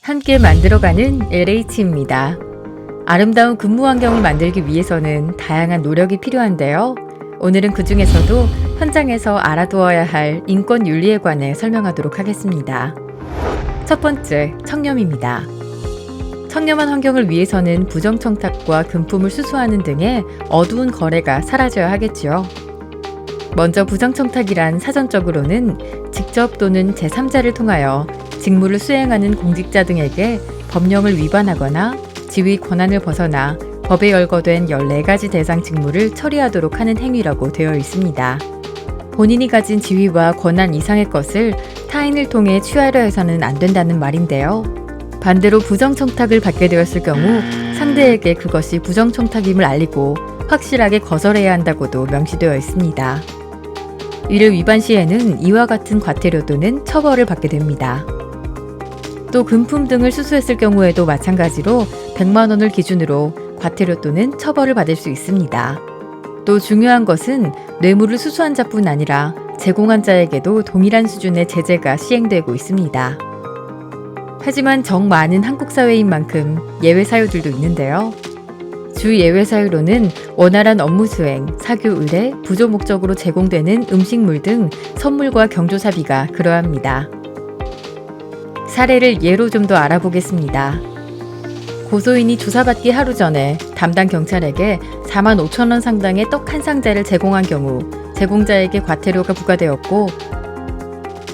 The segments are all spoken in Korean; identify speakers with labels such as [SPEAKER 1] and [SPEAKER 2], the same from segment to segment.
[SPEAKER 1] 함께 만들어가는 LH입니다. 아름다운 근무 환경을 만들기 위해서는 다양한 노력이 필요한데요. 오늘은 그 중에서도 현장에서 알아두어야 할 인권 윤리에 관해 설명하도록 하겠습니다. 첫 번째, 청렴입니다. 청렴한 환경을 위해서는 부정청탁과 금품을 수수하는 등의 어두운 거래가 사라져야 하겠지요. 먼저 부정청탁이란 사전적으로는 직접 또는 제3자를 통하여 직무를 수행하는 공직자 등에게 법령을 위반하거나 지위 권한을 벗어나 법에 열거된 14가지 대상 직무를 처리하도록 하는 행위라고 되어 있습니다. 본인이 가진 지위와 권한 이상의 것을 타인을 통해 취하려 해서는 안 된다는 말인데요. 반대로 부정청탁을 받게 되었을 경우 상대에게 그것이 부정청탁임을 알리고 확실하게 거절해야 한다고도 명시되어 있습니다. 이를 위반 시에는 이와 같은 과태료 또는 처벌을 받게 됩니다. 또 금품 등을 수수했을 경우에도 마찬가지로 100만 원을 기준으로 과태료 또는 처벌을 받을 수 있습니다. 또 중요한 것은 뇌물을 수수한 자뿐 아니라 제공한 자에게도 동일한 수준의 제재가 시행되고 있습니다. 하지만 정 많은 한국 사회인 만큼 예외 사유들도 있는데요. 주 예외 사유로는 원활한 업무 수행, 사교 의뢰, 부조 목적으로 제공되는 음식물 등 선물과 경조사비가 그러합니다. 사례를 예로 좀 더 알아보겠습니다. 고소인이 조사받기 하루 전에 담당 경찰에게 45,000원 상당의 떡 한 상자를 제공한 경우 제공자에게 과태료가 부과되었고,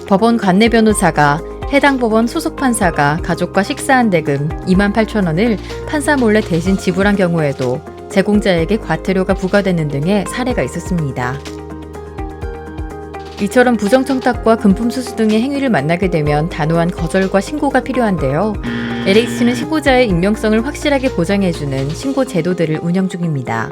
[SPEAKER 1] 법원 관내 변호사가 해당 법원 소속 판사가 가족과 식사한 대금 28,000원을 판사 몰래 대신 지불한 경우에도 제공자에게 과태료가 부과되는 등의 사례가 있었습니다. 이처럼 부정청탁과 금품 수수 등의 행위를 만나게 되면 단호한 거절과 신고가 필요한데요. LH는 신고자의 익명성을 확실하게 보장해주는 신고 제도들을 운영 중입니다.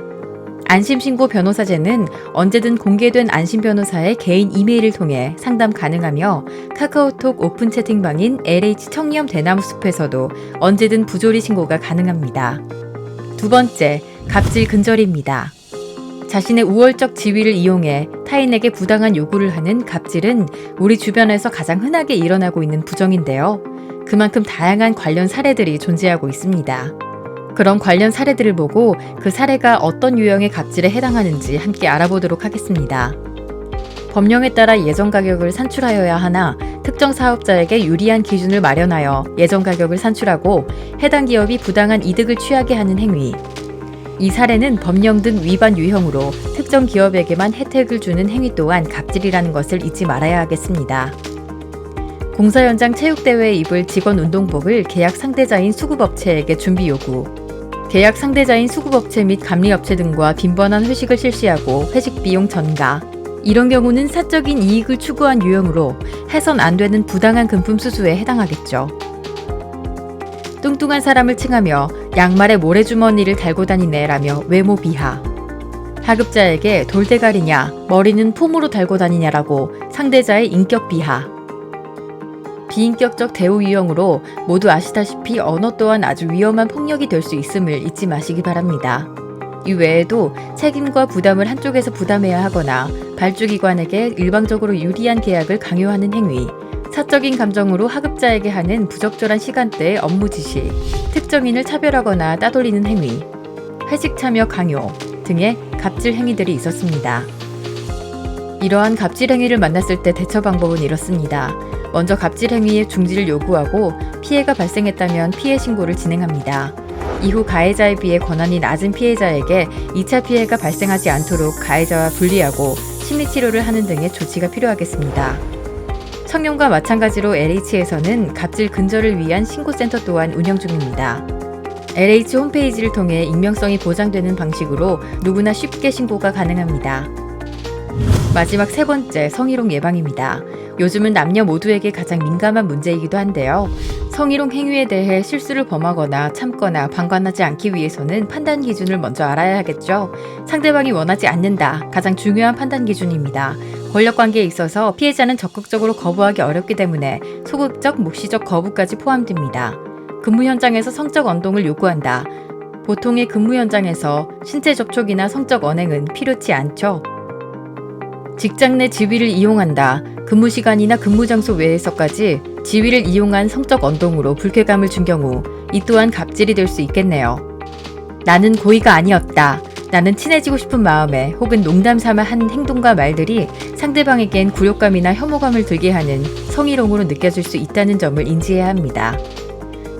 [SPEAKER 1] 안심신고 변호사제는 언제든 공개된 안심변호사의 개인 이메일을 통해 상담 가능하며 카카오톡 오픈 채팅방인 LH 청렴 대나무 숲에서도 언제든 부조리 신고가 가능합니다. 두 번째, 갑질 근절입니다. 자신의 우월적 지위를 이용해 타인에게 부당한 요구를 하는 갑질은 우리 주변에서 가장 흔하게 일어나고 있는 부정인데요. 그만큼 다양한 관련 사례들이 존재하고 있습니다. 그런 관련 사례들을 보고 그 사례가 어떤 유형의 갑질에 해당하는지 함께 알아보도록 하겠습니다. 법령에 따라 예정 가격을 산출하여야 하나 특정 사업자에게 유리한 기준을 마련하여 예정 가격을 산출하고 해당 기업이 부당한 이득을 취하게 하는 행위. 이 사례는 법령 등 위반 유형으로 특정 기업에게만 혜택을 주는 행위 또한 갑질이라는 것을 잊지 말아야 하겠습니다. 공사 현장 체육대회에 입을 직원 운동복을 계약 상대자인 수급업체에게 준비 요구. 계약 상대자인 수급업체 및 감리업체 등과 빈번한 회식을 실시하고 회식 비용 전가. 이런 경우는 사적인 이익을 추구한 유형으로 해선 안 되는 부당한 금품 수수에 해당하겠죠. 뚱뚱한 사람을 칭하며 양말에 모래주머니를 달고 다니네 라며 외모 비하. 하급자에게 돌대가리냐, 머리는 폼으로 달고 다니냐라고 상대자의 인격 비하. 비인격적 대우 유형으로 모두 아시다시피 언어 또한 아주 위험한 폭력이 될 수 있음을 잊지 마시기 바랍니다. 이 외에도 책임과 부담을 한쪽에서 부담해야 하거나 발주기관에게 일방적으로 유리한 계약을 강요하는 행위, 사적인 감정으로 하급자에게 하는 부적절한 시간대의 업무 지시, 특정인을 차별하거나 따돌리는 행위, 회식 참여 강요 등의 갑질 행위들이 있었습니다. 이러한 갑질 행위를 만났을 때 대처 방법은 이렇습니다. 먼저 갑질 행위의 중지를 요구하고 피해가 발생했다면 피해 신고를 진행합니다. 이후 가해자에 비해 권한이 낮은 피해자에게 2차 피해가 발생하지 않도록 가해자와 분리하고 심리치료를 하는 등의 조치가 필요하겠습니다. 청렴과 마찬가지로 LH에서는 갑질 근절을 위한 신고센터 또한 운영 중입니다. LH 홈페이지를 통해 익명성이 보장되는 방식으로 누구나 쉽게 신고가 가능합니다. 마지막 세 번째, 성희롱 예방입니다. 요즘은 남녀 모두에게 가장 민감한 문제이기도 한데요. 성희롱 행위에 대해 실수를 범하거나 참거나 방관하지 않기 위해서는 판단 기준을 먼저 알아야 하겠죠. 상대방이 원하지 않는다, 가장 중요한 판단 기준입니다. 권력관계에 있어서 피해자는 적극적으로 거부하기 어렵기 때문에 소극적, 묵시적 거부까지 포함됩니다. 근무 현장에서 성적 언동을 요구한다. 보통의 근무 현장에서 신체 접촉이나 성적 언행은 필요치 않죠. 직장 내 지위를 이용한다. 근무 시간이나 근무 장소 외에서까지 지위를 이용한 성적 언동으로 불쾌감을 준 경우 이 또한 갑질이 될 수 있겠네요. 나는 고의가 아니었다. 나는 친해지고 싶은 마음에 혹은 농담 삼아 한 행동과 말들이 상대방에겐 굴욕감이나 혐오감을 들게 하는 성희롱으로 느껴질 수 있다는 점을 인지해야 합니다.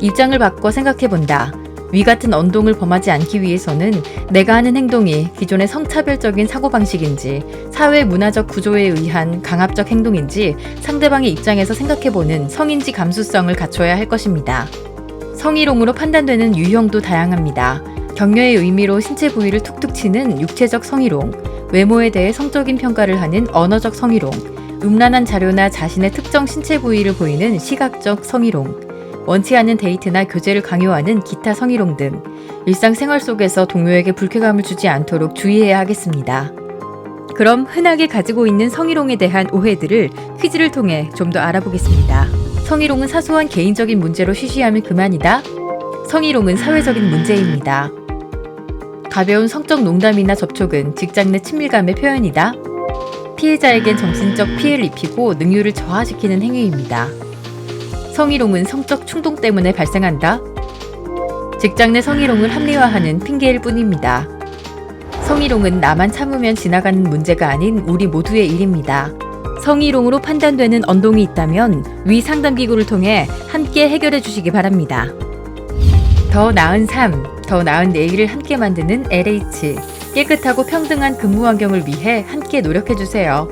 [SPEAKER 1] 입장을 바꿔 생각해본다. 위 같은 언동을 범하지 않기 위해서는 내가 하는 행동이 기존의 성차별적인 사고방식인지 사회 문화적 구조에 의한 강압적 행동인지 상대방의 입장에서 생각해보는 성인지 감수성을 갖춰야 할 것입니다. 성희롱으로 판단되는 유형도 다양합니다. 격려의 의미로 신체 부위를 툭툭 치는 육체적 성희롱, 외모에 대해 성적인 평가를 하는 언어적 성희롱, 음란한 자료나 자신의 특정 신체 부위를 보이는 시각적 성희롱, 원치 않는 데이트나 교제를 강요하는 기타 성희롱 등 일상생활 속에서 동료에게 불쾌감을 주지 않도록 주의해야 하겠습니다. 그럼 흔하게 가지고 있는 성희롱에 대한 오해들을 퀴즈를 통해 좀 더 알아보겠습니다. 성희롱은 사소한 개인적인 문제로 쉬쉬하면 그만이다. 성희롱은 사회적인 문제입니다. 가벼운 성적 농담이나 접촉은 직장 내 친밀감의 표현이다. 피해자에겐 정신적 피해를 입히고 능률을 저하시키는 행위입니다. 성희롱은 성적 충동 때문에 발생한다. 직장 내 성희롱을 합리화하는 핑계일 뿐입니다. 성희롱은 나만 참으면 지나가는 문제가 아닌 우리 모두의 일입니다. 성희롱으로 판단되는 언동이 있다면 위 상담기구를 통해 함께 해결해 주시기 바랍니다. 더 나은 삶, 더 나은 내일을 함께 만드는 LH. 깨끗하고 평등한 근무 환경을 위해 함께 노력해 주세요.